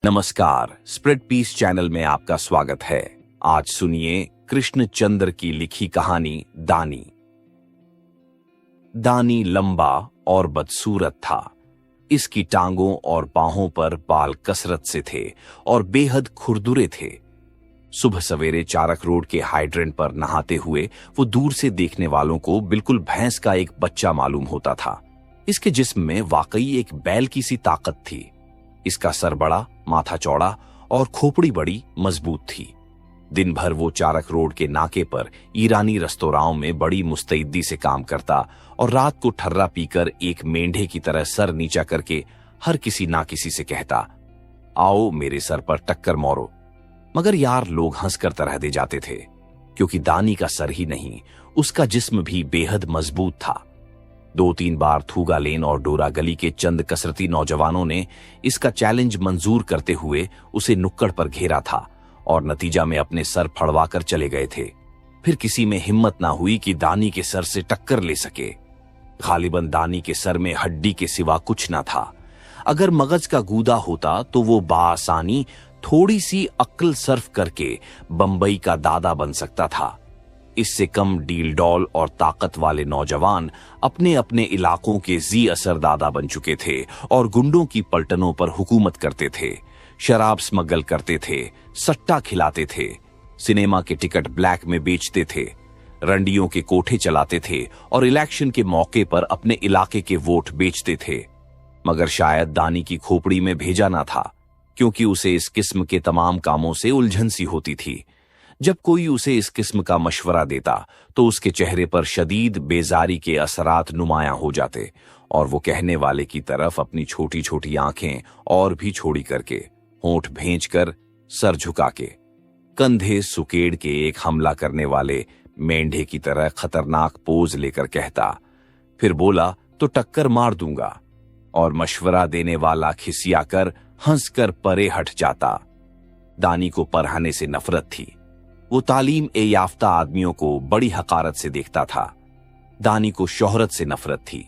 नमस्कार, spread piece channel में आपका स्वागत है। आज सुनिए कृष्णचंद्र की लिखी कहानी दानी। दानी लंबा और बदसूरत था। इसकी टांगों और बाहों पर बाल कसरत से थे और बेहद खुरदुरे थे। सुबह सवेरे चारक रोड के हाइड्रेंट पर नहाते हुए वो दूर से देखने वालों को बिल्कुल भैंस का एक बच्चा मालूम होता था। इसके जिस्म में वाकई एक बैल की सी ताकत थी। इसका सर बड़ा, माथा चौड़ा और खोपड़ी बड़ी मजबूत थी। दिन भर वो चारक रोड के नाके पर ईरानी रेस्तोरां में बड़ी मुस्तैदी से काम करता और रात को ठर्रा पीकर एक मेंढे की तरह सर नीचा करके हर किसी ना किसी से कहता, आओ मेरे सर पर टक्कर मारो। मगर यार लोग हंसकर तरह दे जाते थे, क्योंकि दानी का सर ही नहीं, उसका जिस्म भी बेहद मजबूत था। 2-3 बार थूगा लेन और डोरा गली के चंद कसरती नौजवानों ने इसका चैलेंज मंजूर करते हुए उसे नुक्कड़ पर घेरा था और नतीजा में अपने सर फड़वाकर चले गए थे। फिर किसी में हिम्मत ना हुई कि दानी के सर से टक्कर ले सके। गालिबन दानी के सर में हड्डी के सिवा कुछ ना था। अगर मगज का गूदा होता तो वो बासानी थोड़ी सी अक्ल सर्फ करके बंबई का दादा बन सकता था। इससे कम डील डॉल और ताकत वाले नौजवान अपने अपने इलाकों के जी असर दादा बन चुके थे और गुंडों की पलटनों पर हुकूमत करते थे, शराब स्मगल करते थे, सट्टा खिलाते थे, सिनेमा के टिकट ब्लैक में बेचते थे, रंडियों के कोठे चलाते थे और इलेक्शन के मौके पर अपने इलाके के वोट बेचते थे। मगर शायद दानी की खोपड़ी में भेजा ना था, क्योंकि उसे इस किस्म के तमाम कामों से उलझन सी होती थी। जब कोई उसे इस किस्म का मशवरा देता तो उसके चेहरे पर शदीद बेजारी के असरात नुमायां हो जाते और वो कहने वाले की तरफ अपनी छोटी छोटी आंखें और भी छोड़ी करके, होंठ भेंचकर, सर झुका के, कंधे सुकेड़ के एक हमला करने वाले मेंढे की तरह खतरनाक पोज लेकर कहता, फिर बोला तो टक्कर मार दूंगा, और मशवरा देने वाला खिसियाकर हंसकर परे हट जाता। दानी को पढ़ाने से नफरत थी। वो तालीम ए याफ्ता आदमियों को बड़ी हकारत से देखता था। दानी को शोहरत से नफरत थी।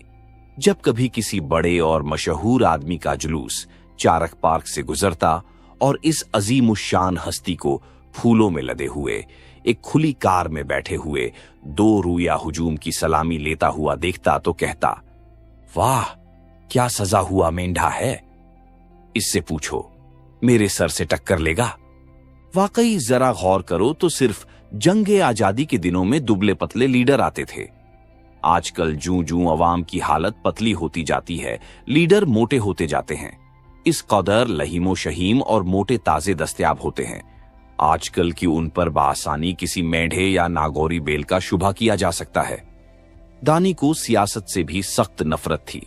जब कभी किसी बड़े और मशहूर आदमी का जुलूस चारक पार्क से गुजरता और इस अजीमुशान हस्ती को फूलों में लदे हुए एक खुली कार में बैठे हुए 2 रूया हुजूम की सलामी लेता हुआ देखता तो कहता, वाह क्या सजा हुआ मेंढा है, इससे पूछो मेरे सर से टक्कर लेगा। वाकई जरा गौर करो तो सिर्फ जंगे आजादी के दिनों में दुबले पतले लीडर आते थे। आजकल जूं जूं अवाम की हालत पतली होती जाती है, लीडर मोटे होते जाते हैं। इस कदर लहीमो शहीम और मोटे ताजे दस्तयाब होते हैं आजकल की उन पर बासानी किसी मेंढे या नागौरी बेल का शुभा किया जा सकता है। दानी को सियासत से भी सख्त नफरत थी।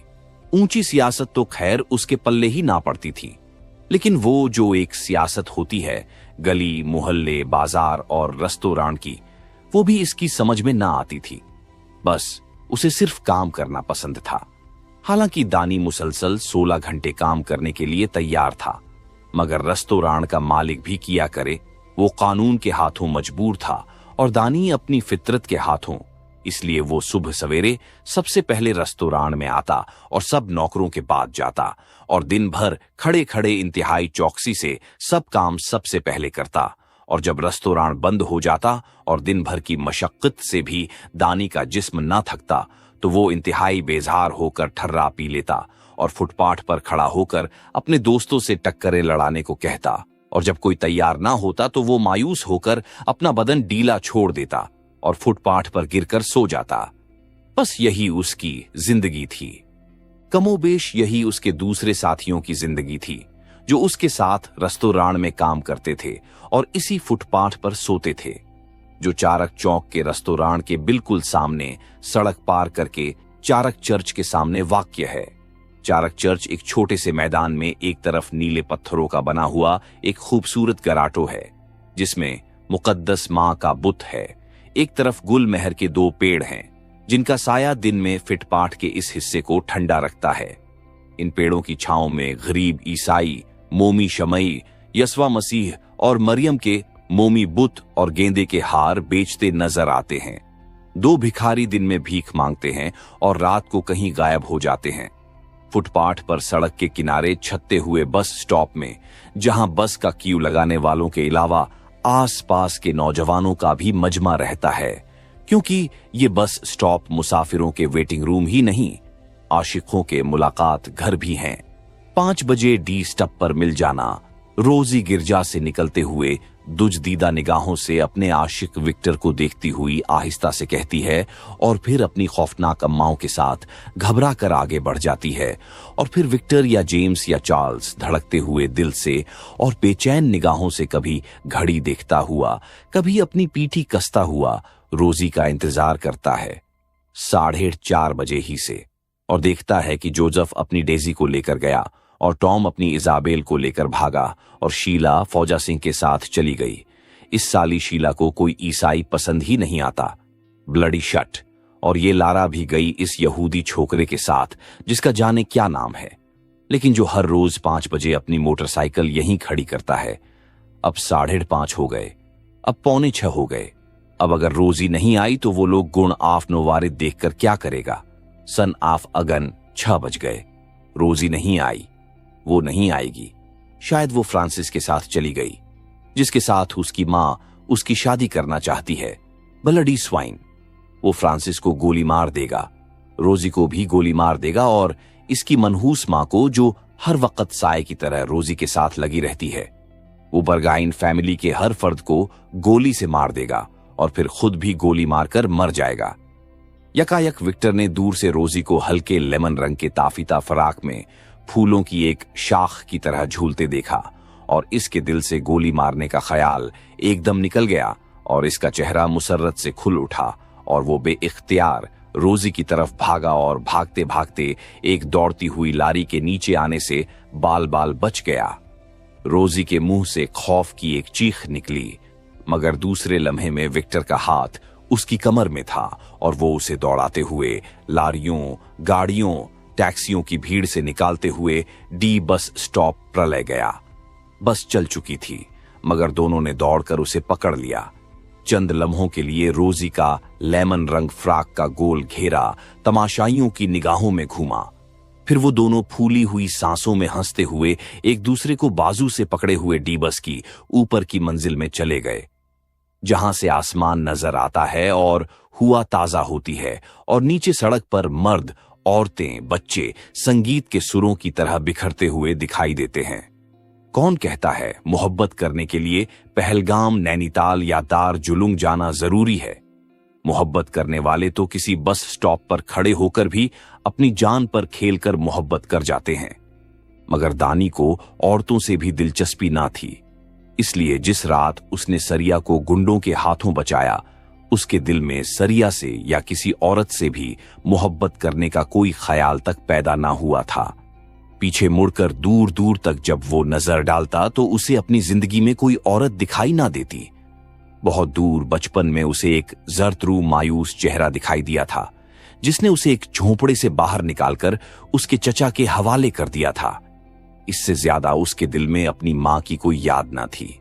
ऊंची सियासत तो खैर उसके पल्ले ही ना पड़ती थी, लेकिन वो जो एक सियासत होती है गली मोहल्ले बाजार और रेस्तोरां की, वो भी इसकी समझ में ना आती थी। बस उसे सिर्फ काम करना पसंद था। हालांकि दानी मुसलसल 16 घंटे काम करने के लिए तैयार था, मगर रेस्तोरां का मालिक भी किया करे, वो कानून के हाथों मजबूर था और दानी अपनी फितरत के हाथों। इसलिए वो सुबह सवेरे सबसे पहले रेस्तोरां में आता और सब नौकरों के बाद जाता और दिन भर खड़े खड़े इंतहाई चौकसी से सब काम सबसे पहले करता। और जब रेस्तोरां बंद हो जाता और दिन भर की मशक्कत से भी दानी का जिस्म न थकता तो वो इंतहाई बेजार होकर ठर्रा पी लेता और फुटपाथ पर खड़ा होकर अपने दोस्तों से टक्करें लड़ाने को कहता। और जब कोई तैयार ना होता तो वो मायूस होकर अपना बदन डीला छोड़ देता और फुटपाथ पर गिरकर सो जाता। बस यही उसकी जिंदगी थी। कमोबेश यही उसके दूसरे साथियों की जिंदगी थी, जो उसके साथ रेस्तोरां में काम करते थे और इसी फुटपाथ पर सोते थे, जो चारक चौक के रेस्तोरां के बिल्कुल सामने सड़क पार करके चारक चर्च के सामने वाक़या है। चारक चर्च एक छोटे से मैदान में एक तरफ नीले पत्थरों का बना हुआ एक खूबसूरत गराटो है, जिसमें मुकद्दस मां का बुत है। एक तरफ गुल मेहर के 2 पेड़ हैं, जिनका साया दिन में फुटपाथ के इस हिस्से को ठंडा रखता है। इन पेड़ों की छांव में गरीब ईसाई मोमी शमई, यसवा मसीह और मरियम के मोमी बुत और गेंदे के हार बेचते नजर आते हैं। 2 भिखारी दिन में भीख मांगते हैं और रात को कहीं गायब हो जाते हैं। फुटपाथ पर सड़क के किनारे छत्ते हुए बस स्टॉप में, जहां बस का क्यू लगाने वालों के अलावा आसपास के नौजवानों का भी मजमा रहता है, क्योंकि ये बस स्टॉप मुसाफिरों के वेटिंग रूम ही नहीं, आशिकों के मुलाकात घर भी हैं। 5 बजे डी स्टॉप पर मिल जाना। रोजी गिरजा से निकलते हुए दुजदीदा निगाहों से अपने आशिक विक्टर को देखती हुई आहिस्ता से कहती है और फिर अपनी खौफनाक अम्माओं के साथ घबरा कर आगे बढ़ जाती है। और फिर विक्टर या जेम्स या चार्ल्स धड़कते हुए दिल से और बेचैन निगाहों से कभी घड़ी देखता हुआ, कभी अपनी पीठी कसता हुआ रोजी का इंतजार करता है 4:30 बजे ही से, और देखता है कि जोसेफ अपनी डेजी को लेकर गया और टॉम अपनी इजाबेल को लेकर भागा और शीला फौजा सिंह के साथ चली गई। इस साली शीला को कोई ईसाई पसंद ही नहीं आता, ब्लडी शट। और ये लारा भी गई इस यहूदी छोकरे के साथ जिसका जाने क्या नाम है, लेकिन जो हर रोज 5 बजे अपनी मोटरसाइकिल यहीं खड़ी करता है। अब 5:30 हो गए, अब 5:45 हो गए। अब अगर रोजी नहीं आई तो वो लोग गुण आफ नोवारिद देखकर क्या करेगा। सन आफ अगन 6 बज गए, रोजी नहीं आई, वो नहीं आएगी। शायद वो फ्रांसिस के साथ चली गई, जिसके साथ उसकी मां उसकी शादी करना चाहती है। Bloody swine. वो फ्रांसिस को गोली मार देगा, रोजी को भी गोली मार देगा और इसकी मनहूस मां को, जो हर वक्त साए की तरह रोजी के साथ लगी रहती है। वो बर्गाइन फैमिली के हर फर्द को गोली से मार देगा और फिर खुद भी गोली मारकर मर जाएगा। यकायक विक्टर ने दूर से रोजी को हल्के लेमन रंग के ताफीता फराक में फूलों की एक शाख की तरह झूलते देखा और इसके दिल से गोली मारने का ख्याल एकदम निकल गया और इसका चेहरा मुसर्रत से खुल उठा और वो बेइख्तियार रोजी की तरफ भागा और भागते भागते एक दौड़ती हुई लारी के नीचे आने से बाल बाल बच गया। रोजी के मुंह से खौफ की एक चीख निकली, मगर दूसरे लम्हे में विक्टर का हाथ उसकी कमर में था और वो उसे दौड़ाते हुए लारियों, गाड़ियों, टैक्सियों की भीड़ से निकालते हुए डी बस स्टॉप पर ले गया। बस चल चुकी थी, मगर दोनों ने दौड़कर उसे पकड़ लिया। चंद लम्हों के लिए रोजी का लेमन रंग फ्राक का गोल घेरा तमाशाइयों की निगाहों में घूमा। फिर वो दोनों फूली हुई सांसों में हंसते हुए एक दूसरे को बाजू से पकड़े हुए डी बस की ऊपर की मंजिल में चले गए, जहां से आसमान नजर आता है और हुआ ताजा होती है और नीचे सड़क पर मर्द, औरतें, बच्चे संगीत के सुरों की तरह बिखरते हुए दिखाई देते हैं। कौन कहता है मोहब्बत करने के लिए पहलगाम, नैनीताल या दार्जुलुंग जाना जरूरी है। मोहब्बत करने वाले तो किसी बस स्टॉप पर खड़े होकर भी अपनी जान पर खेलकर मोहब्बत कर जाते हैं। मगर दानी को औरतों से भी दिलचस्पी ना थी, इसलिए जिस रात उसने सरिया को गुंडों के हाथों बचाया, उसके दिल में सरिया से या किसी औरत से भी मोहब्बत करने का कोई ख्याल तक पैदा ना हुआ था। पीछे मुड़कर दूर दूर तक जब वो नजर डालता तो उसे अपनी जिंदगी में कोई औरत दिखाई ना देती। बहुत दूर बचपन में उसे एक जरतरू मायूस चेहरा दिखाई दिया था, जिसने उसे एक झोंपड़े से बाहर निकालकर उसके चचा के हवाले कर दिया था। इससे ज्यादा उसके दिल में अपनी मां की कोई याद ना थी।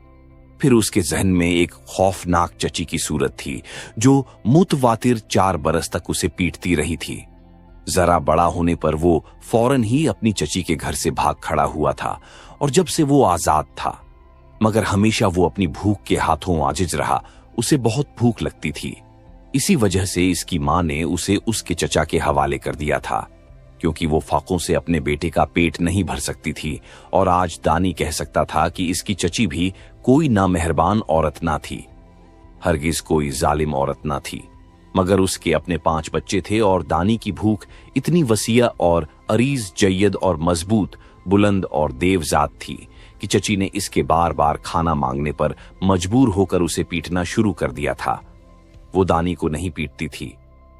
फिर उसके जहन में एक खौफनाक चची की सूरत थी, जो मुतवातिर 4 बरस तक उसे पीटती रही थी। जरा बड़ा होने पर वो फौरन ही अपनी चची के घर से भाग खड़ा हुआ था और जब से वो आजाद था, मगर हमेशा वो अपनी भूख के हाथों आजिज रहा। उसे बहुत भूख लगती थी, इसी वजह से इसकी मां ने उसे उसके चचा के हवाले कर दिया था, क्योंकि वो फाकों से अपने बेटे का पेट नहीं भर सकती थी। और आज दानी कह सकता था कि इसकी चची भी कोई नामेहरबान औरत ना थी, हरगिज कोई जालिम औरत ना थी, मगर उसके अपने 5 बच्चे थे और दानी की भूख इतनी वसीया और अरीज, जय्यद और मजबूत, बुलंद और देवजात थी कि चची ने इसके बार बार खाना मांगने पर मजबूर होकर उसे पीटना शुरू कर दिया था। वो दानी को नहीं पीटती थी,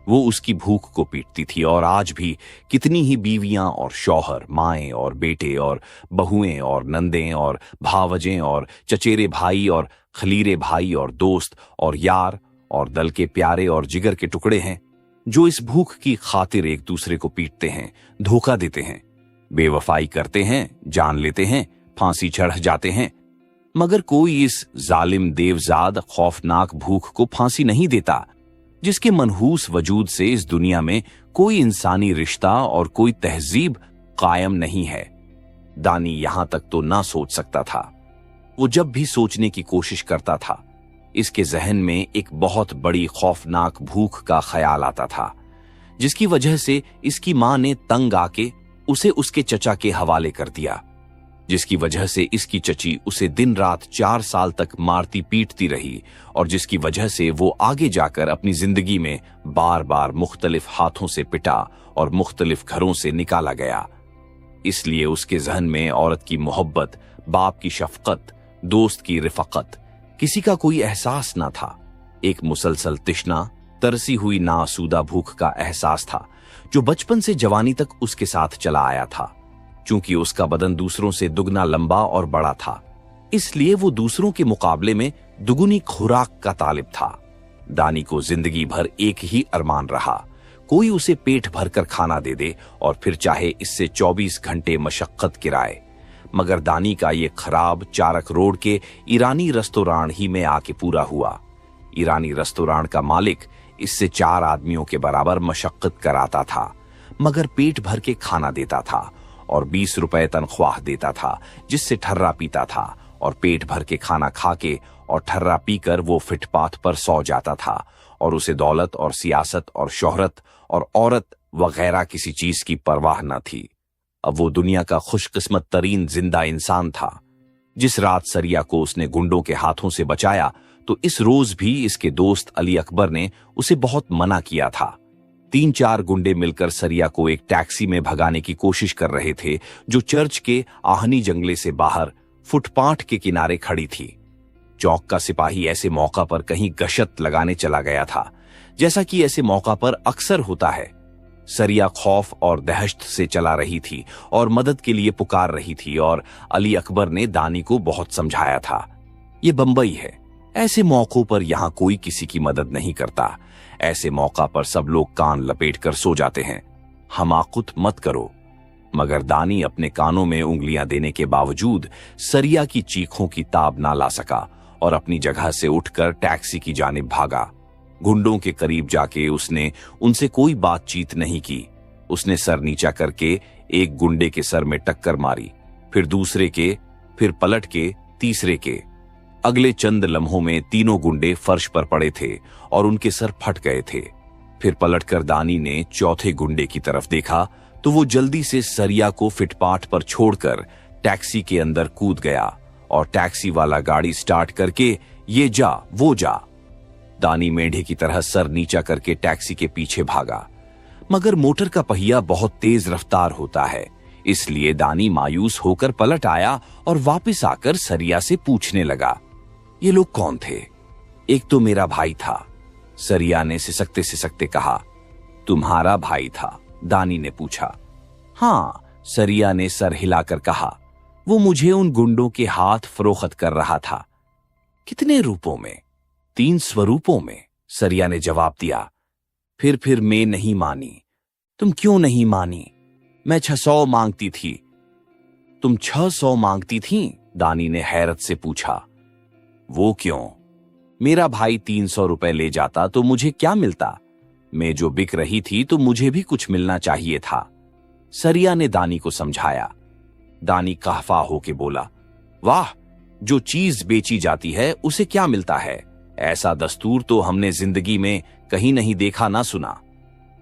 वो उसकी भूख को पीटती थी। और आज भी कितनी ही बीवियां और शौहर, माएं और बेटे और बहुएं और नंदें और भावजें और चचेरे भाई और खलीरे भाई और दोस्त और यार और दल के प्यारे और जिगर के टुकड़े हैं, जो इस भूख की खातिर एक दूसरे को पीटते हैं, धोखा देते हैं, बेवफाई करते हैं, जान लेते हैं, फांसी चढ़ जाते हैं। मगर कोई इस जालिम देवजाद खौफनाक भूख को फांसी नहीं देता, जिसके मनहूस वजूद से इस दुनिया में कोई इंसानी रिश्ता और कोई तहजीब कायम नहीं है। दानी यहां तक तो ना सोच सकता था। वो जब भी सोचने की कोशिश करता था, इसके जहन में एक बहुत बड़ी खौफनाक भूख का ख्याल आता था, जिसकी वजह से इसकी मां ने तंग आके उसे उसके चचा के हवाले कर दिया, जिसकी वजह से इसकी चची उसे दिन रात 4 साल तक मारती पीटती रही और जिसकी वजह से वो आगे जाकर अपनी जिंदगी में बार बार मुख्तलिफ हाथों से पिटा और मुख्तलिफ घरों से निकाला गया। इसलिए उसके जहन में औरत की मोहब्बत, बाप की शफकत, दोस्त की रिफकत, किसी का कोई एहसास ना था। एक मुसलसल तिश्ना, तरसी हुई नासूदा भूख का एहसास था, जो बचपन से जवानी तक उसके साथ चला आया था। चूंकि उसका बदन दूसरों से दुगना लंबा और बड़ा था, इसलिए वो दूसरों के मुकाबले में दुगुनी खुराक का तालिब था। दानी को जिंदगी भर एक ही अरमान रहा, कोई उसे पेट भरकर खाना दे दे और फिर चाहे इससे 24 घंटे मशक्कत किराए। मगर दानी का ये खराब चारक रोड के ईरानी रेस्तोरां ही में आके पूरा हुआ। ईरानी रेस्तोरां का मालिक इससे 4 आदमियों के बराबर मशक्कत कराता था, मगर पेट भर के खाना देता था और 20 रुपए तनख्वाह देता था, जिससे ठर्रा पीता था और पेट भर के खाना खा के और ठर्रा पीकर वो फुटपाथ पर सो जाता था और उसे दौलत और सियासत और शोहरत और औरत वगैरह किसी चीज की परवाह न थी। अब वो दुनिया का खुशकिस्मत तरीन जिंदा इंसान था। जिस रात सरिया को उसने गुंडों के हाथों से बचाया, तो इस रोज भी इसके दोस्त अली अकबर ने उसे बहुत मना किया था। 3-4 गुंडे मिलकर सरिया को एक टैक्सी में भगाने की कोशिश कर रहे थे, जो चर्च के आहनी जंगले से बाहर फुटपाथ के किनारे खड़ी थी। चौक का सिपाही ऐसे मौका पर कहीं गश्त लगाने चला गया था, जैसा कि ऐसे मौका पर अक्सर होता है। सरिया खौफ और दहशत से चला रही थी और मदद के लिए पुकार रही थी और अली अकबर ने दानी को बहुत समझाया था, ये बंबई है, ऐसे मौकों पर यहां कोई किसी की मदद नहीं करता। ऐसे मौका पर सब लोग कान लपेट कर सो जाते हैं, हमाकुत मत करो। मगर दानी अपने कानों में उंगलियां देने के बावजूद सरिया की चीखों की ताब ना ला सका और अपनी जगह से उठकर टैक्सी की जानिब भागा। गुंडों के करीब जाके उसने उनसे कोई बातचीत नहीं की। उसने सर नीचा करके एक गुंडे के सर में टक्कर मारी, फिर दूसरे के, फिर पलट के तीसरे के। अगले चंद लम्हों में तीनों गुंडे फर्श पर पड़े थे और उनके सर फट गए थे। फिर पलटकर दानी ने चौथे गुंडे की तरफ देखा तो वो जल्दी से सरिया को फुटपाथ पर छोड़कर टैक्सी के अंदर कूद गया और टैक्सी वाला गाड़ी स्टार्ट करके ये जा वो जा। दानी मेंढे की तरह सर नीचा करके टैक्सी के पीछे भागा, मगर मोटर का पहिया बहुत तेज रफ्तार होता है, इसलिए दानी मायूस होकर पलट आया और वापस आकर सरिया से पूछने लगा, ये लोग कौन थे? एक तो मेरा भाई था, सरिया ने सिसकते सिसकते कहा। तुम्हारा भाई था? दानी ने पूछा। हाँ, सरिया ने सर हिलाकर कहा। वो मुझे उन गुंडों के हाथ फरोख्त कर रहा था। कितने रूपों में? 3 स्वरूपों में, सरिया ने जवाब दिया। फिर मैं नहीं मानी। तुम क्यों नहीं मानी? मैं 600 मांगती थी। तुम 600 मांगती थी? दानी ने हैरत से पूछा। वो क्यों? मेरा भाई 300 रुपए ले जाता तो मुझे क्या मिलता? मैं जो बिक रही थी तो मुझे भी कुछ मिलना चाहिए था, सरिया ने दानी को समझाया। दानी कहफा होके बोला, वाह, जो चीज बेची जाती है उसे क्या मिलता है? ऐसा दस्तूर तो हमने जिंदगी में कहीं नहीं देखा ना सुना।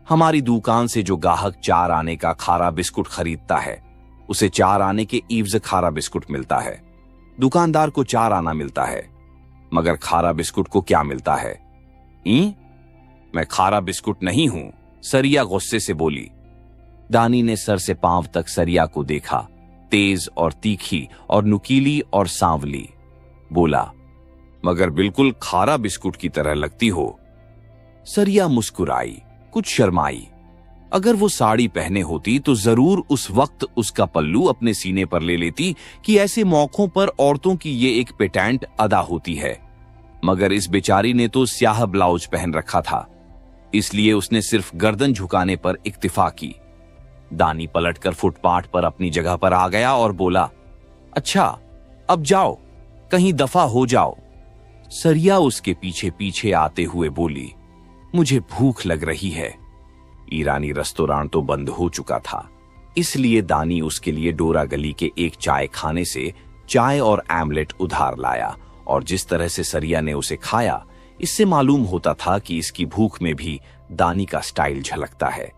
हमारी दुकान से जो गाहक 4 आने का खारा बिस्कुट खरीदता है, उसे 4 आने के ईव्ज खारा बिस्कुट मिलता है। दुकानदार को 4 आना मिलता है, मगर खारा बिस्कुट को क्या मिलता है? मैं खारा बिस्कुट नहीं हूं, सरिया गुस्से से बोली। दानी ने सर से पांव तक सरिया को देखा, तेज और तीखी और नुकीली और सांवली। बोला, मगर बिल्कुल खारा बिस्कुट की तरह लगती हो। सरिया मुस्कुराई, कुछ शर्माई। अगर वो साड़ी पहने होती तो जरूर उस वक्त उसका पल्लू अपने सीने पर ले लेती कि ऐसे मौकों पर औरतों की ये एक पेटेंट अदा होती है। मगर इस बेचारी ने तो स्याह ब्लाउज पहन रखा था, इसलिए उसने सिर्फ गर्दन झुकाने पर इक्तिफा की। दानी पलटकर फुटपाथ पर अपनी जगह पर आ गया और बोला, अच्छा, अब जाओ, कहीं दफा हो जाओ। सरिया उसके पीछे पीछे आते हुए बोली, मुझे भूख लग रही है। ईरानी रेस्तोरां तो बंद हो चुका था। इसलिए दानी उसके लिए डोरा गली के एक चाय खाने से चाय और आमलेट उधार लाया, और जिस तरह से सरिया ने उसे खाया, इससे मालूम होता था कि इसकी भूख में भी दानी का स्टाइल झलकता है।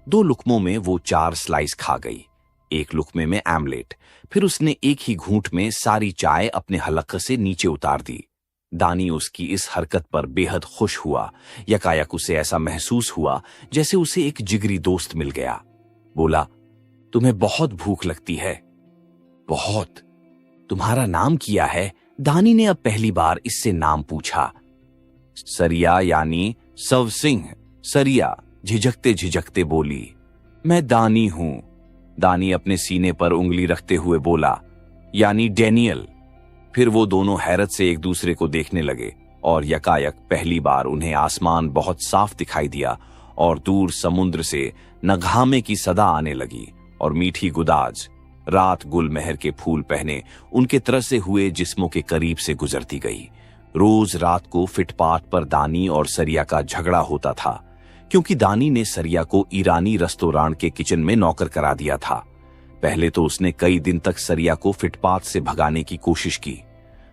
2 लुकमों में वो 4 स्लाइस खा गई, 1 लुकमे में आमलेट। फिर उसने एक ही घूंट में सारी चाय अपने हलक से नीचे उतार दी। दानी उसकी इस हरकत पर बेहद खुश हुआ। यकायक उसे ऐसा महसूस हुआ जैसे उसे एक जिगरी दोस्त मिल गया। बोला, तुम्हें बहुत भूख लगती है? बहुत। तुम्हारा नाम किया है? दानी ने अब पहली बार इससे नाम पूछा। सरिया यानी सव सिंह। सरिया झिझकते झिझकते बोली, मैं दानी हूं। दानी अपने सीने पर उंगली रखते हुए बोला, यानी डैनियल। फिर वो दोनों हैरत से एक दूसरे को देखने लगे, और यकायक पहली बार उन्हें आसमान बहुत साफ दिखाई दिया, और दूर समुद्र से नघामे की सदा आने लगी, और मीठी गुदाज रात गुलमहर के फूल पहने उनके तरसे हुए जिस्मों के करीब से गुजरती गई। रोज रात को फुटपाथ पर दानी और सरिया का झगड़ा होता था, क्योंकि दानी ने सरिया को ईरानी रेस्टोरेंट के किचन में नौकर करा दिया था। पहले तो उसने कई दिन तक सरिया को फुटपाथ से भगाने की कोशिश की।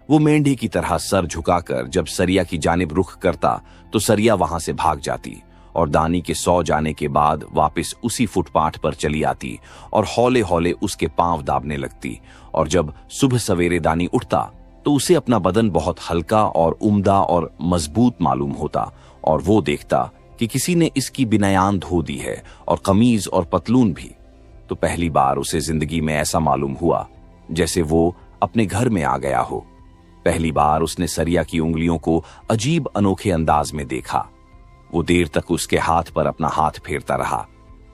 वो मेंढे की तरह सर झुकाकर जब सरिया की जानिब रुख करता तो सरिया वहां से भाग जाती, और दानी के सो जाने के बाद वापस उसी फुटपाथ पर चली आती और हौले हौले उसके पांव दाबने लगती। और जब सुबह सवेरे दानी उठता तो उसे अपना बदन बहुत हल्का और उम्दा और मजबूत मालूम होता, और वो देखता कि किसी ने इसकी बिनायान धो दी है, और कमीज और पतलून भी। तो पहली बार उसे जिंदगी में ऐसा मालूम हुआ जैसे वो अपने घर में आ गया हो। पहली बार उसने सरिया की उंगलियों को अजीब अनोखे अंदाज में देखा। वो देर तक उसके हाथ पर अपना हाथ फेरता रहा।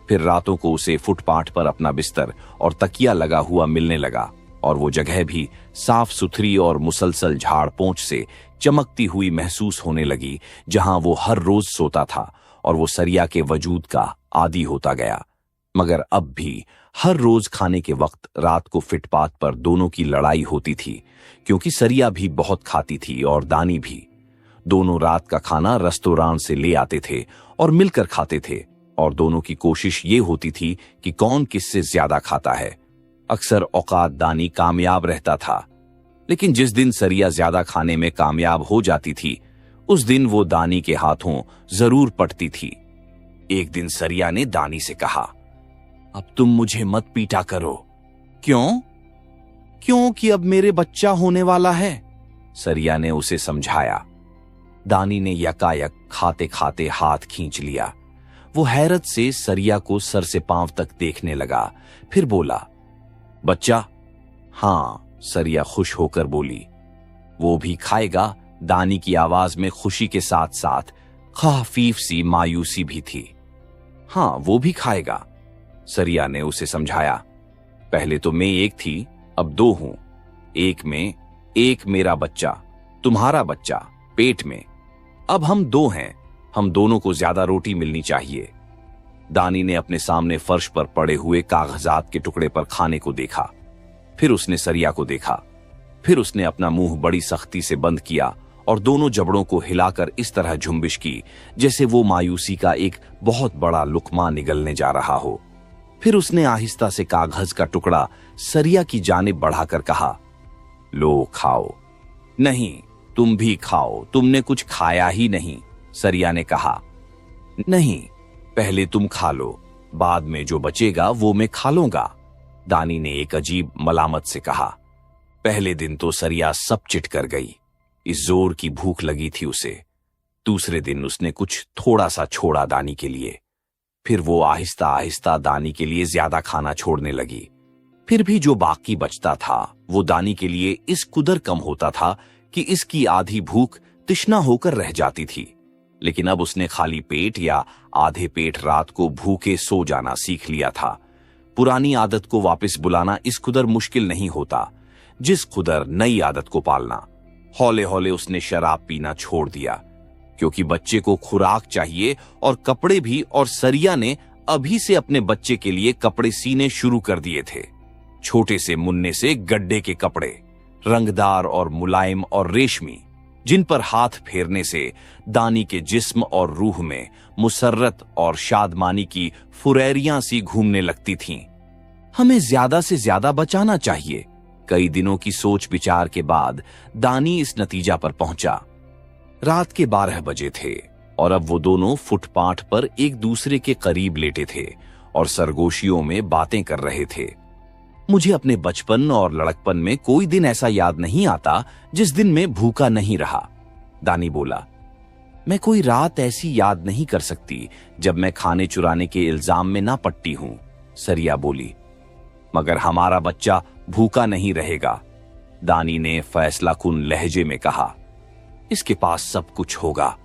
फिर रातों को उसे फुटपाथ पर अपना बिस्तर और तकिया लगा हुआ मिलने लगा, और वो जगह भी साफ सुथरी और मुसलसल झाड़ पोंछ से चमकती हुई महसूस होने लगी, जहां वो हर रोज सोता था, और वो सरिया के वजूद का आदी होता गया। मगर अब भी हर रोज खाने के वक्त रात को फुटपाथ पर दोनों की लड़ाई होती थी, क्योंकि सरिया भी बहुत खाती थी और दानी भी। दोनों रात का खाना रेस्टोरेंट से ले आते थे और मिलकर खाते थे, और दोनों की कोशिश ये होती थी कि कौन किससे ज्यादा खाता है। अक्सर औकात दानी कामयाब रहता था, लेकिन जिस दिन सरिया ज्यादा खाने में कामयाब हो जाती थी, उस दिन वो दानी के हाथों जरूर पटती थी। एक दिन सरिया ने दानी से कहा, अब तुम मुझे मत पीटा करो। क्यों? क्योंकि अब मेरे बच्चा होने वाला है, सरिया ने उसे समझाया। दानी ने यकायक खाते खाते हाथ खींच लिया। वो हैरत से सरिया को सर से पांव तक देखने लगा। फिर बोला, बच्चा? हां, सरिया खुश होकर बोली। वो भी खाएगा? दानी की आवाज में खुशी के साथ साथ खफीफ सी मायूसी भी थी। हां, वो भी खाएगा, सरिया ने उसे समझाया। पहले तो मैं एक थी, अब 2 हूं। एक में एक मेरा बच्चा, तुम्हारा बच्चा पेट में। अब हम 2 हैं, हम दोनों को ज्यादा रोटी मिलनी चाहिए। दानी ने अपने सामने फर्श पर पड़े हुए कागजात के टुकड़े पर खाने को देखा। फिर उसने सरिया को देखा। फिर उसने अपना मुंह बड़ी सख्ती से बंद किया और दोनों जबड़ों को हिलाकर इस तरह झुंबिश की जैसे वो मायूसी का एक बहुत बड़ा लुकमा निगलने जा रहा हो। फिर उसने आहिस्ता से कागज का टुकड़ा सरिया की जानिब बढ़ाकर कहा, लो खाओ। नहीं, तुम भी खाओ, तुमने कुछ खाया ही नहीं, सरिया ने कहा। नहीं, पहले तुम खा लो, बाद में जो बचेगा वो मैं खा लूंगा, दानी ने एक अजीब मलामत से कहा। पहले दिन तो सरिया सब चिट कर गई, इस जोर की भूख लगी थी उसे। दूसरे दिन उसने कुछ थोड़ा सा छोड़ा दानी के लिए। फिर वो आहिस्ता आहिस्ता दानी के लिए ज्यादा खाना छोड़ने लगी। फिर भी जो बाकी बचता था वो दानी के लिए इस कुदर कम होता था कि इसकी आधी भूख तिश्ना होकर रह जाती थी। लेकिन अब उसने खाली पेट या आधे पेट रात को भूखे सो जाना सीख लिया था। पुरानी आदत को वापस बुलाना इस कुदर मुश्किल नहीं होता जिस कुदर नई आदत को पालना। हौले हौले उसने शराब पीना छोड़ दिया, क्योंकि बच्चे को खुराक चाहिए और कपड़े भी, और सरिया ने अभी से अपने बच्चे के लिए कपड़े सीने शुरू कर दिए थे। छोटे से मुन्ने से गड्ढे के कपड़े, रंगदार और मुलायम और रेशमी, जिन पर हाथ फेरने से दानी के जिस्म और रूह में मुसर्रत और शादमानी की फुरैरियां सी घूमने लगती थीं। हमें ज्यादा से ज्यादा बचाना चाहिए। कई दिनों की सोच विचार के बाद दानी इस नतीजा पर पहुंचा। रात के 12 बजे थे और अब वो दोनों फुटपाथ पर एक दूसरे के करीब लेटे थे और सरगोशियों में बातें कर रहे थे। मुझे अपने बचपन और लड़कपन में कोई दिन ऐसा याद नहीं आता जिस दिन में भूखा नहीं रहा, दानी बोला। मैं कोई रात ऐसी याद नहीं कर सकती जब मैं खाने चुराने के इल्जाम में ना पट्टी हूं, सरिया बोली। मगर हमारा बच्चा भूखा नहीं रहेगा, दानी ने फैसलाकुन लहजे में कहा। इसके पास सब कुछ होगा,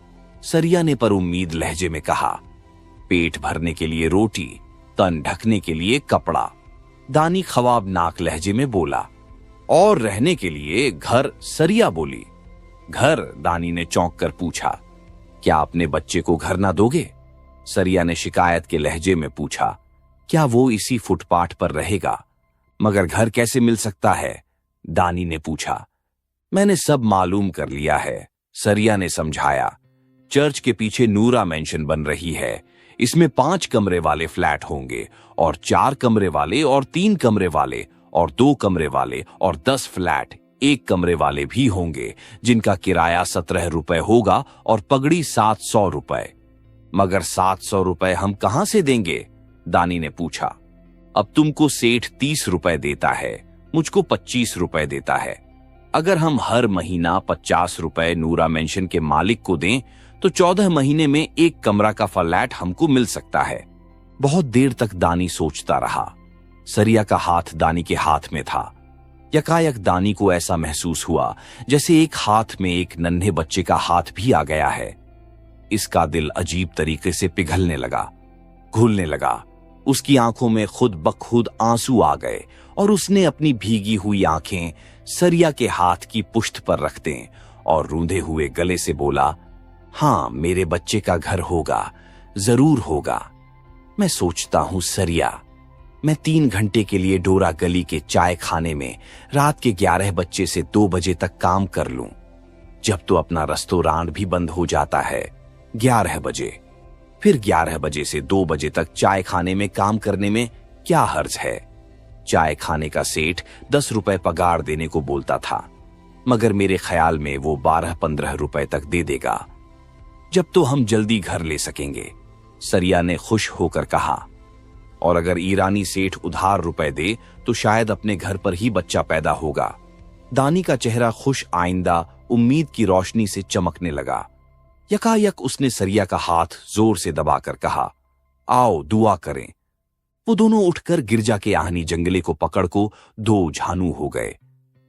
सरिया ने पर उम्मीद लहजे में कहा। पेट भरने के लिए रोटी, तन ढकने के लिए कपड़ा, दानी ख्वाबनाक लहजे में बोला। और रहने के लिए घर, सरिया बोली। घर, दानी ने चौंक कर पूछा। क्या अपने बच्चे को घर ना दोगे? सरिया ने शिकायत के लहजे में पूछा। क्या वो इसी फुटपाथ पर रहेगा? मगर घर कैसे मिल सकता है? दानी ने पूछा। मैंने सब मालूम कर लिया है, सरिया ने समझाया। चर्च के पीछे नूरा मेंशन बन रही है। इसमें 5 कमरे वाले फ्लैट होंगे और 4 कमरे वाले और 3 कमरे वाले और 2 कमरे वाले और 10 फ्लैट 1 कमरे वाले भी होंगे, जिनका किराया 17 रुपए होगा और पगड़ी 700 रुपए। मगर 700 रुपए हम कहां से देंगे? दानी ने पूछा। अब तुमको सेठ 30 रुपए देता है, मुझको 25 रुपए देता है। अगर हम हर महीना 50 रुपए नूरा मेंशन के मालिक को दें तो 14 महीने में 1 कमरा का फ्लैट हमको मिल सकता है। बहुत देर तक दानी सोचता रहा। सरिया का हाथ दानी के हाथ में था। यकायक दानी को ऐसा महसूस हुआ जैसे एक हाथ में एक नन्हे बच्चे का हाथ भी आ गया है। इसका दिल अजीब तरीके से पिघलने लगा, घुलने लगा। उसकी आंखों में खुद ब खुद आंसू आ गए और उसने अपनी भीगी हुई आंखें सरिया के हाथ की पुष्ट पर रखते और रूंधे हुए गले से बोला, हाँ, मेरे बच्चे का घर होगा, जरूर होगा। मैं सोचता हूं सरिया, मैं 3 घंटे के लिए डोरा गली के चाय खाने में रात के 11 बजे से 2 बजे तक काम कर लूं। जब तो अपना रेस्टोरेंट भी बंद हो जाता है 11 बजे, फिर 11 बजे से 2 बजे तक चाय खाने में काम करने में क्या हर्ज है? चाय खाने का सेठ 10 रुपए पगार देने को बोलता था, मगर मेरे ख्याल में वो 12-15 रुपए तक दे देगा। जब तो हम जल्दी घर ले सकेंगे, सरिया ने खुश होकर कहा। और अगर ईरानी सेठ उधार रुपए दे तो शायद अपने घर पर ही बच्चा पैदा होगा। दानी का चेहरा खुश आइंदा उम्मीद की रोशनी से चमकने लगा। यकायक उसने सरिया का हाथ जोर से दबाकर कहा, आओ दुआ करें। वो दोनों उठकर गिरजा के आहनी जंगले को पकड़ को 2 झानू हो गए।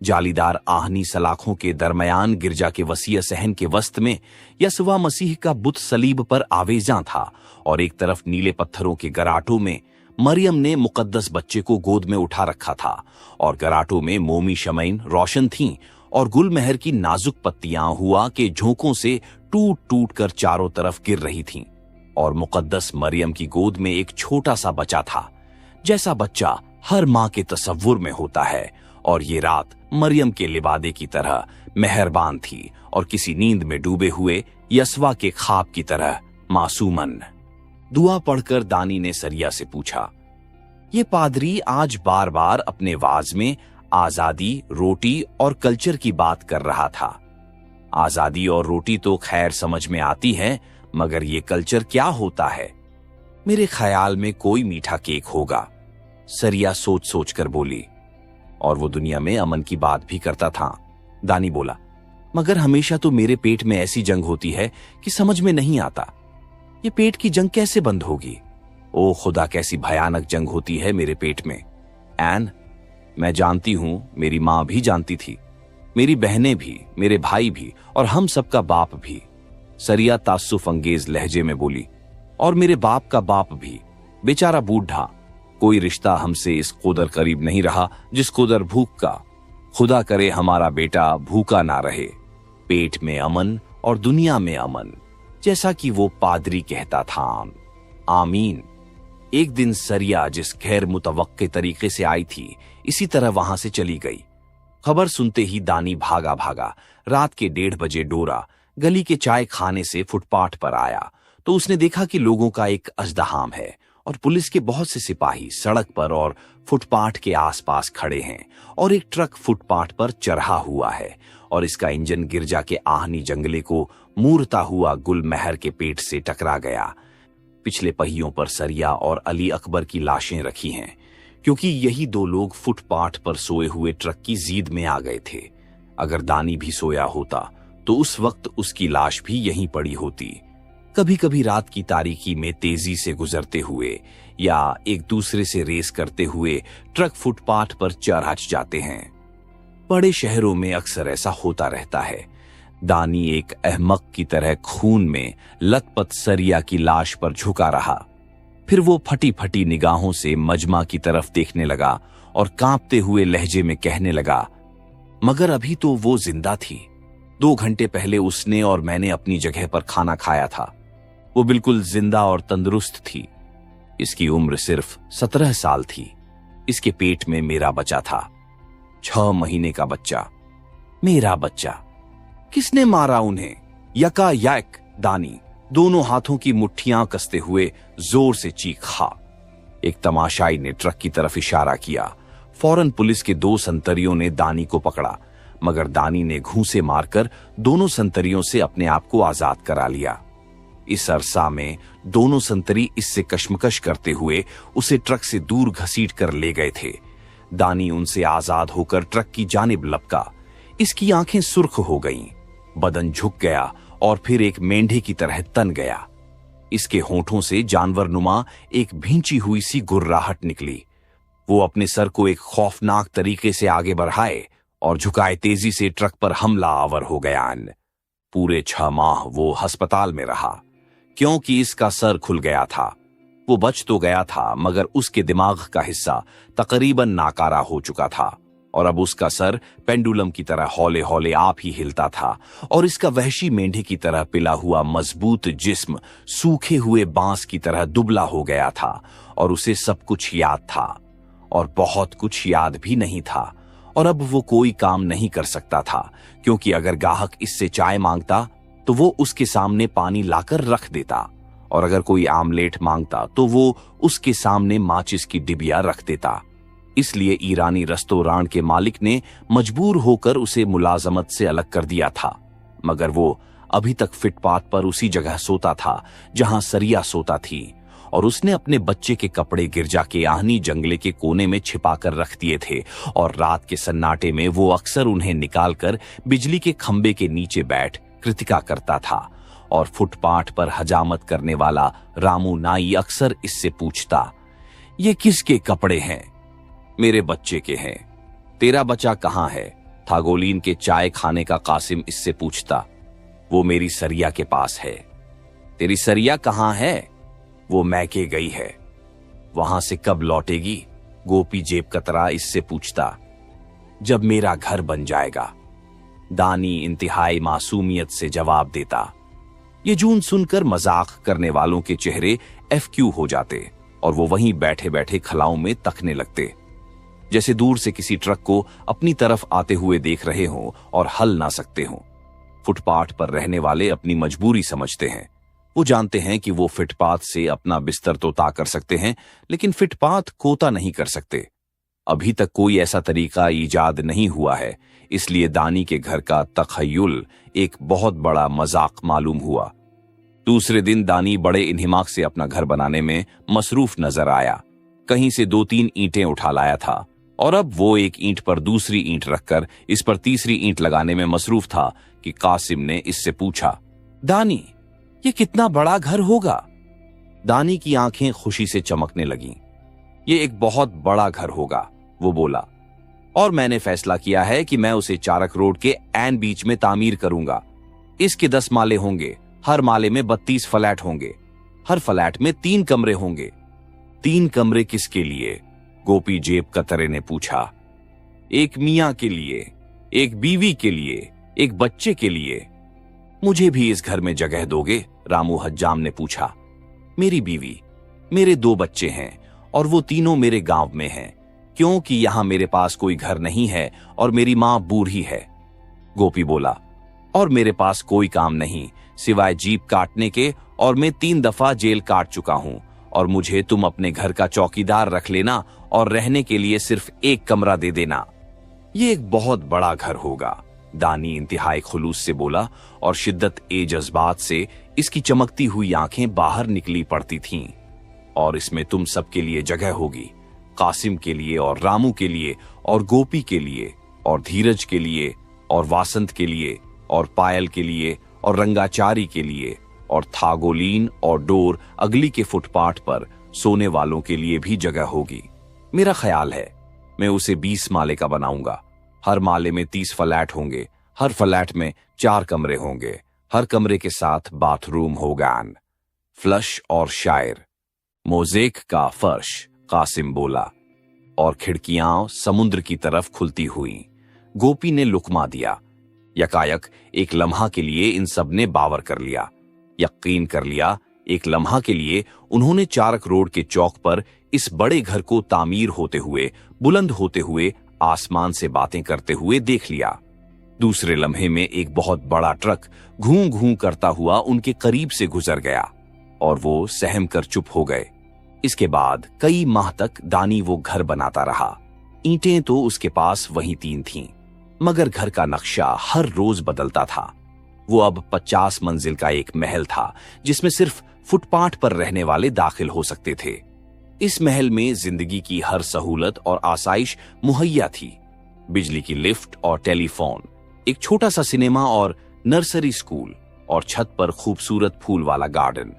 जालीदार आहनी सलाखों के दरमियान गिरजा के वसीय सहन के वस्त में यसवा मसीह का बुत सलीब पर आवेजां था और एक तरफ नीले पत्थरों के गराटों में मरियम ने मुकद्दस बच्चे को गोद में उठा रखा था और गराटों में मोमी शमैन रोशन थीं और गुलमहर की नाजुक पत्तियां हुआ के झोंकों से टूट टूट कर चारों तरफ गिर रही थीं और मुकद्दस मरियम की गोद में एक छोटा सा बच्चा था, जैसा बच्चा हर मां के तसव्वुर में होता है। और ये रात मरियम के लिबादे की तरह मेहरबान थी और किसी नींद में डूबे हुए यसवा के ख्वाब की तरह मासूमन। दुआ पढ़कर दानी ने सरिया से पूछा, ये पादरी आज बार बार अपने वाज में आजादी, रोटी और कल्चर की बात कर रहा था। आजादी और रोटी तो खैर समझ में आती है, मगर ये कल्चर क्या होता है? मेरे ख्याल में कोई मीठा केक होगा, सरिया सोच सोच कर बोली। और वो दुनिया में अमन की बात भी करता था, दानी बोला। मगर हमेशा तो मेरे पेट में ऐसी जंग होती है कि समझ में नहीं आता, ये पेट की जंग कैसे बंद होगी? ओ खुदा, कैसी भयानक जंग होती है मेरे पेट में। एन, मैं जानती हूं, मेरी मां भी जानती थी, मेरी बहनें भी, मेरे भाई भी और हम सबका बाप भी, सरिया तासुफ अंगेज लहजे में बोली। और मेरे बाप का बाप भी, बेचारा बूढ़ा। कोई रिश्ता हमसे इस कदर करीब नहीं रहा जिस कदर भूख का। खुदा करे हमारा बेटा भूखा ना रहे, पेट में अमन और दुनिया में अमन, जैसा कि वो पादरी कहता था। आमीन। एक दिन सरिया जिस गैर मुतवक्के तरीके से आई थी, इसी तरह वहां से चली गई। खबर सुनते ही दानी भागा भागा रात के 1:30 बजे डोरा गली के चाय खाने से फुटपाथ पर आया तो उसने देखा कि लोगों का एक अजदहाम है और पुलिस के बहुत से सिपाही सड़क पर और फुटपाथ के आसपास खड़े हैं और एक ट्रक फुटपाथ पर चढ़ा हुआ है और इसका इंजन गिरजा के आहनी जंगले को मूरता हुआ गुलमहर के पेट से टकरा गया। पिछले पहियों पर सरिया और अली अकबर की लाशें रखी हैं, क्योंकि यही दो लोग फुटपाथ पर सोए हुए ट्रक की जीद में आ गए थे। अगर दानी भी सोया होता तो उस वक्त उसकी लाश भी यहीं पड़ी होती। कभी कभी रात की तारीकी में तेजी से गुजरते हुए या एक दूसरे से रेस करते हुए ट्रक फुटपाथ पर चढ़ जाते हैं। बड़े शहरों में अक्सर ऐसा होता रहता है। दानी एक अहमक की तरह खून में लथपथ सरिया की लाश पर झुका रहा। फिर वो फटी फटी निगाहों से मजमा की तरफ देखने लगा और कांपते हुए लहजे में कहने लगा, मगर अभी तो वो जिंदा थी। 2 घंटे पहले उसने और मैंने अपनी जगह पर खाना खाया था। वो बिल्कुल जिंदा और तंदुरुस्त थी। इसकी उम्र सिर्फ 17 साल थी। इसके पेट में मेरा बच्चा था, 6 महीने का बच्चा। मेरा बच्चा। किसने मारा उन्हें? यकायक दानी दोनों हाथों की मुट्ठियां कसते हुए जोर से चीखा। एक तमाशाई ने ट्रक की तरफ इशारा किया। फौरन पुलिस के 2 संतरियों ने दानी को पकड़ा, मगर दानी ने घूंसे मारकर दोनों संतरियों से अपने आप को आजाद करा लिया। इस अरसा में दोनों संतरी इससे कशमकश करते हुए उसे ट्रक से दूर घसीट कर ले गए थे। दानी उनसे आजाद होकर ट्रक की जानिब लपका। इसकी आंखें सुर्ख हो गईं, बदन झुक गया और फिर एक मेंढे की तरह तन गया। इसके होठों से जानवरनुमा एक भींची हुई सी गुर्राहट निकली। वो अपने सर को एक खौफनाक तरीके से आगे बढ़ाए और झुकाए तेजी से ट्रक पर हमला आवर हो गया। पूरे 6 माह वो अस्पताल में रहा, क्योंकि इसका सर खुल गया था। वो बच तो गया था, मगर उसके दिमाग का हिस्सा तकरीबन नाकारा हो चुका था और अब उसका सर पेंडुलम की तरह हौले हौले आप ही हिलता था और इसका वहशी मेंढे की तरह पिला हुआ मजबूत जिस्म सूखे हुए बांस की तरह दुबला हो गया था और उसे सब कुछ याद था और बहुत कुछ याद भी नहीं था। और अब वो कोई काम नहीं कर सकता था, क्योंकि अगर ग्राहक इससे चाय मांगता तो वो उसके सामने पानी लाकर रख देता और अगर कोई आमलेट मांगता तो वो उसके सामने माचिस की डिबिया रख देता। इसलिए ईरानी रेस्तोरां के मालिक ने मजबूर होकर उसे मुलाजमत से अलग कर दिया था, मगर वो अभी तक फुटपाथ पर उसी जगह सोता था जहां सरिया सोता थी और उसने अपने बच्चे के कपड़े गिरजा के आहनी जंगले के कोने में छिपाकर रख दिए थे और रात के सन्नाटे में वो अक्सर उन्हें निकालकर बिजली के खंबे के नीचे बैठ कृतिका करता था। और फुटपाथ पर हजामत करने वाला रामू नाई अक्सर इससे पूछता, ये किसके कपड़े हैं? मेरे बच्चे के हैं। तेरा बच्चा कहाँ है? थागोलीन के चाय खाने का कासिम इससे पूछता। वो मेरी सरिया के पास है। तेरी सरिया कहाँ है? वो मैके गई है। वहां से कब लौटेगी? गोपी जेब कतरा इससे पूछता। जब मेरा घर बन जाएगा, दानी इंतहाई मासूमियत से जवाब देता। ये जून सुनकर मजाक करने वालों के चेहरे FQ हो जाते और वो वहीं बैठे बैठे खलाओं में तकने लगते, जैसे दूर से किसी ट्रक को अपनी तरफ आते हुए देख रहे हों और हल ना सकते हों। फुटपाथ पर रहने वाले अपनी मजबूरी समझते हैं। वो जानते हैं कि वो फुटपाथ से अपना बिस्तर तो ता कर सकते हैं, लेकिन फुटपाथ कोता नहीं कर सकते। अभी तक कोई ऐसा तरीका ईजाद नहीं हुआ है, इसलिए दानी के घर का तखय्युल एक बहुत बड़ा मजाक मालूम हुआ। दूसरे दिन दानी बड़े इन्हिमाक से अपना घर बनाने में मसरूफ नजर आया। कहीं से 2-3 ईंटें उठा लाया था और अब वो एक ईंट पर दूसरी ईंट रखकर इस पर तीसरी ईंट लगाने में मसरूफ था कि कासिम ने इससे पूछा, दानी, ये कितना बड़ा घर होगा? दानी की आंखें खुशी से चमकने लगीं। ये एक बहुत बड़ा घर होगा, वो बोला, और मैंने फैसला किया है कि मैं उसे चारक रोड के एन बीच में तामीर करूंगा। इसके 10 माले होंगे, हर माले में 32 फ्लैट होंगे, हर फ्लैट में 3 कमरे होंगे। 3 कमरे किसके लिए? गोपी जेब कतरे ने पूछा। एक मियां के लिए, एक बीवी के लिए, एक बच्चे के लिए। मुझे भी इस घर में जगह दोगे? रामू हज्जाम ने पूछा। मेरी बीवी, मेरे 2 बच्चे हैं और वो तीनों मेरे गांव में हैं, क्योंकि यहां मेरे पास कोई घर नहीं है और मेरी मां बूढ़ी है। गोपी बोला, और मेरे पास कोई काम नहीं सिवाय जीप काटने के, और मैं 3 दफा जेल काट चुका हूं और मुझे तुम अपने घर का चौकीदार रख लेना और रहने के लिए सिर्फ एक कमरा दे देना। ये एक बहुत बड़ा घर होगा, दानी इंतहाई खुलूस से बोला और शिद्दत ए जज्बात से इसकी चमकती हुई आंखें बाहर निकली पड़ती थीं। और इसमें तुम सबके लिए जगह होगी, कासिम के लिए और रामू के लिए और गोपी के लिए और धीरज के लिए और वासंत के लिए और पायल के लिए और रंगाचारी के लिए और थागोलीन और डोर अगली के फुटपाथ पर सोने वालों के लिए भी जगह होगी। मेरा ख्याल है मैं उसे 20 माले का बनाऊंगा। हर माले में 30 फ्लैट होंगे, हर फ्लैट में 4 कमरे होंगे, हर कमरे के साथ बाथरूम होगा। फ्लश और शायर, मोज़ेक का फर्श, कासिम बोला, और खिड़कियां समुद्र की तरफ खुलती हुई। गोपी ने लुकमा दिया। यकायक एक लम्हा के लिए इन सब ने बावर कर लिया, यकीन कर लिया। एक लम्हा के लिए उन्होंने चारक रोड के चौक पर इस बड़े घर को तामीर होते हुए, बुलंद होते हुए, आसमान से बातें करते हुए देख लिया। दूसरे लम्हे में एक बहुत बड़ा ट्रक घूं घूं करता हुआ उनके करीब से गुजर गया और वो सहम कर चुप हो गए। इसके बाद कई माह तक दानी वो घर बनाता रहा। ईंटें तो उसके पास वहीं 3 थीं, मगर घर का नक्शा हर रोज बदलता था। वो अब 50 मंजिल का एक महल था जिसमें सिर्फ फुटपाथ पर रहने वाले दाखिल हो सकते थे। इस महल में जिंदगी की हर सहूलत और आसाइश मुहैया थी। बिजली की लिफ्ट और टेलीफोन, एक छोटा सा सिनेमा और नर्सरी स्कूल, और छत पर खूबसूरत फूल वाला गार्डन,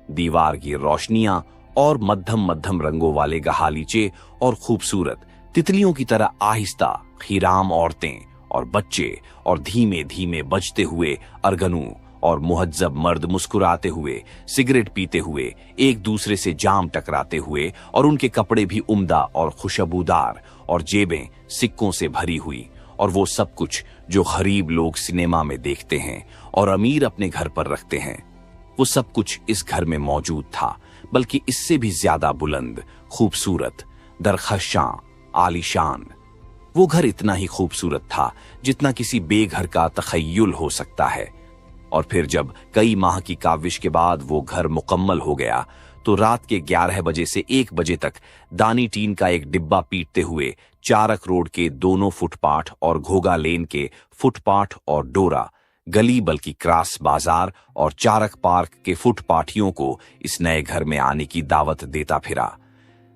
दीवार की रोशनियां और मध्यम मध्यम रंगों वाले गहालीचे और खूबसूरत तितलियों की तरह आहिस्ता खीराम औरतें और बच्चे और धीमे धीमे बजते हुए अरगनू और मुहज्जब मर्द मुस्कुराते हुए, सिगरेट पीते हुए, एक दूसरे से जाम टकराते हुए, और उनके कपड़े भी उम्दा और खुशबूदार, और जेबें सिक्कों से भरी हुई, और वो सब कुछ जो गरीब लोग सिनेमा में देखते हैं और अमीर अपने घर पर रखते हैं, वो सब कुछ इस घर में मौजूद था, बल्कि इससे भी ज्यादा बुलंद, खूबसूरत, दरखशां, आलीशान। वो घर इतना ही खूबसूरत था जितना किसी बेघर का तखय्युल हो सकता है। और फिर जब कई माह की काविश के बाद वो घर मुकम्मल हो गया, तो रात के 11 बजे से 1 बजे तक दानी टीन का एक डिब्बा पीटते हुए चारक रोड के दोनों फुटपाथ और घोगा लेन के फुटपाथ और डोरा गली, बल्कि क्रॉस बाजार और चारक पार्क के फुटपाथियों को इस नए घर में आने की दावत देता फिरा।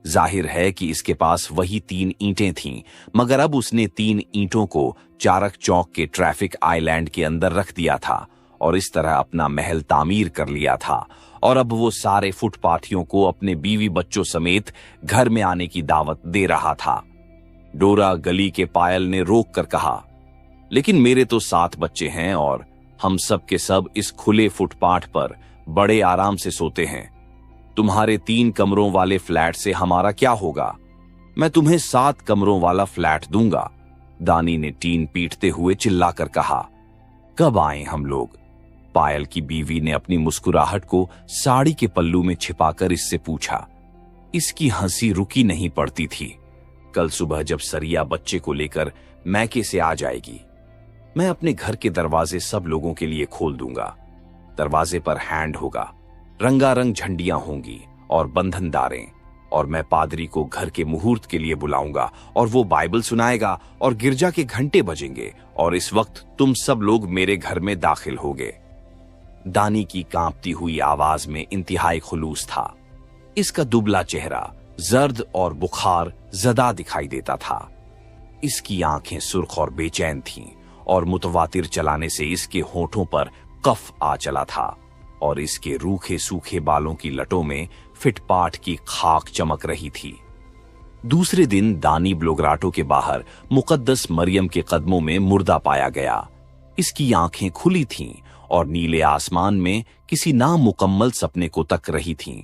जाहिर है कि इसके पास वही 3 ईंटें थीं, मगर अब उसने 3 ईंटों को चारक चौक के ट्रैफिक आइलैंड के अंदर रख दिया था और इस तरह अपना महल तामीर कर लिया था। और अब वो सारे फुटपाथियों को अपने बीवी बच्चों समेत घर में आने की दावत दे रहा था। डोरा गली के पायल ने रोक कर कहा, लेकिन मेरे तो 7 बच्चे हैं और हम सब के सब इस खुले फुटपाथ पर बड़े आराम से सोते हैं। तुम्हारे 3 कमरों वाले फ्लैट से हमारा क्या होगा? मैं तुम्हें 7 कमरों वाला फ्लैट दूंगा, दानी ने टीन पीटते हुए चिल्लाकर कहा। कब आए हम लोग? पायल की बीवी ने अपनी मुस्कुराहट को साड़ी के पल्लू में छिपाकर इससे पूछा। इसकी हंसी रुकी नहीं पड़ती थी। कल सुबह जब सरिया बच्चे को लेकर मैके से आ जाएगी, मैं अपने घर के दरवाजे सब लोगों के लिए खोल दूंगा। दरवाजे पर हैंड होगा, रंगारंग झंडियां होंगी और बंधनदारें, और मैं पादरी को घर के मुहूर्त के लिए बुलाऊंगा और वो बाइबल सुनाएगा और गिरजा के घंटे बजेंगे, और इस वक्त तुम सब लोग मेरे घर में दाखिल होगे। दानी की कांपती हुई आवाज में इंतहाई खुलूस था। इसका दुबला चेहरा जर्द और बुखार ज़दा दिखाई देता था। इसकी आंखें सुर्ख और बेचैन थीं और मुतवातिर चलाने से इसके होठों पर कफ आ चला था, और इसके रूखे सूखे बालों की लटों में फिटपाट की खाक चमक रही थी। दूसरे दिन दानी ब्लोगराटो के बाहर मुकद्दस मरियम के कदमों में मुर्दा पाया गया। इसकी आंखें खुली थीं और नीले आसमान में किसी नामुकम्मल सपने को तक रही थीं।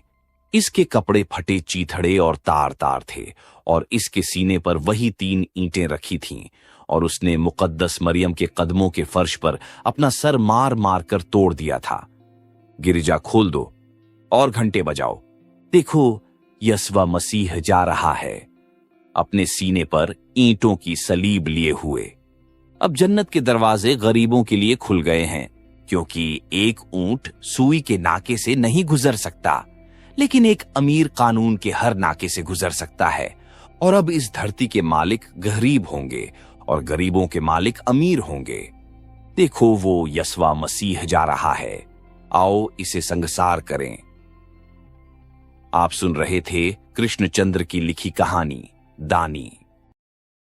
इसके कपड़े फटे चीथड़े और तार तार थे, और इसके सीने पर वही 3 ईंटें रखी थीं, और उसने मुकद्दस मरियम के कदमों के फर्श पर अपना सर मार मार कर तोड़ दिया था। गिरजा खोल दो और घंटे बजाओ, देखो यस्वा मसीह जा रहा है, अपने सीने पर ईंटों की सलीब लिए हुए। अब जन्नत के दरवाजे गरीबों के लिए खुल गए हैं, क्योंकि एक ऊंट सुई के नाके से नहीं गुजर सकता, लेकिन एक अमीर कानून के हर नाके से गुजर सकता है। और अब इस धरती के मालिक गरीब होंगे और गरीबों के मालिक अमीर होंगे। देखो, वो यस्वा मसीह जा रहा है। आओ इसे संगसार करें। आप सुन रहे थे कृष्णचंद्र की लिखी कहानी दानी।